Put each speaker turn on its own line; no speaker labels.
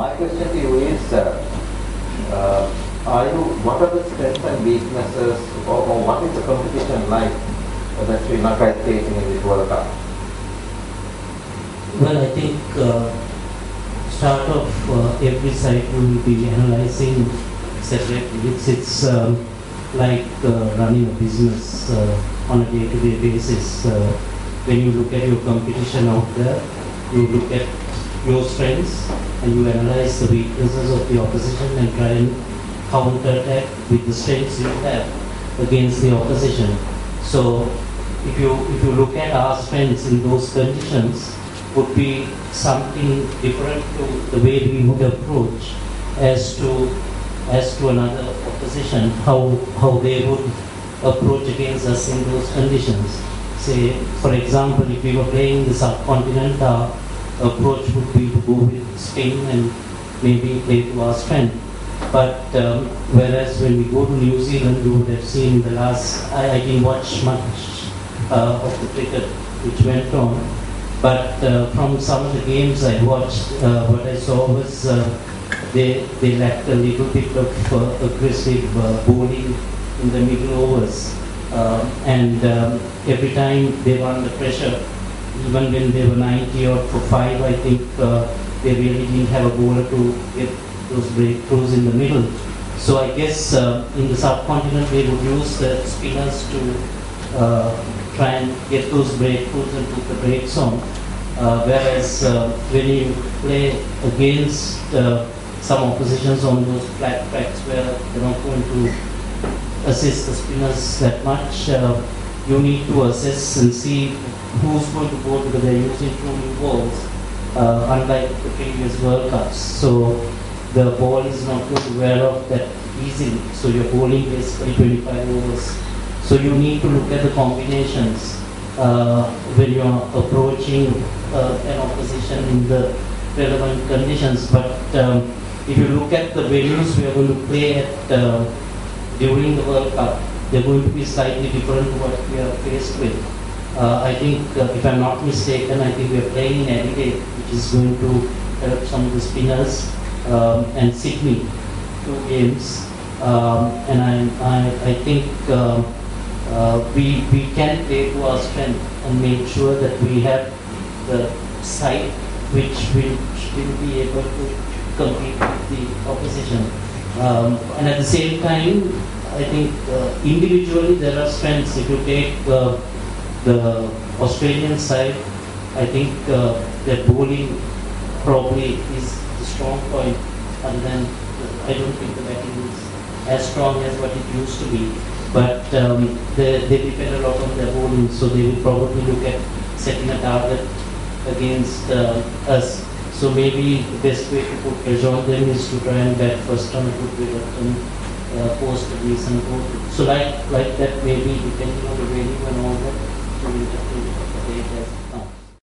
My question to you is, what are the strengths and weaknesses, or what is the competition like that Sri Lanka is facing in this World Cup?
Well, I think start of every side will be analyzing separately. It's like running a business on a day-to-day basis. When you look at your competition out there, you look at your strengths and you analyze the weaknesses of the opposition and try and counter-attack with the strengths you have against the opposition. So if you look at our strengths in those conditions, would be something different to the way we would approach as to another opposition, how they would approach against us in those conditions. Say, for example, if we were playing the subcontinent, our approach would be to go with spin and maybe play to our strength. But whereas when we go to New Zealand, you would have seen the last, I didn't watch much of the cricket which went on, but from some of the games I watched, what I saw was they lacked a little bit of aggressive bowling in the middle overs. And every time they were under pressure, even when they were 90 odd for 5, I think they really didn't have a bowler to get those breakthroughs in the middle. So I guess in the subcontinent they would use the spinners to try and get those breakthroughs and put the brakes on. Whereas when you play against some oppositions on those flat tracks where they're not going to assist the spinners that much, you need to assess and see who's going to bowl, because they're using 2 new balls, unlike the previous World Cups. So the ball is not going to wear off that easily. So you're bowling basically 25 overs. So you need to look at the combinations when you're approaching an opposition in the relevant conditions. But if you look at the venues we are going to play at during the World Cup, they're going to be slightly different to what we are faced with. I think, if I'm not mistaken, I think we are playing in Adelaide, which is going to help some of the spinners, and Sydney, 2 games. And I think we can play to our strength and make sure that we have the side which will be able to compete with the opposition. And at the same time, I think individually there are strengths. If you take the Australian side, I think their bowling probably is the strong point, other than I don't think the batting is as strong as what it used to be. But they depend a lot on their bowling, so they will probably look at setting a target against us. So maybe the best way to put pressure on them is to try and bat first on a good wicket and post a decent ball. So like that, maybe depending on the venue and all that, so we have to look at the data as now.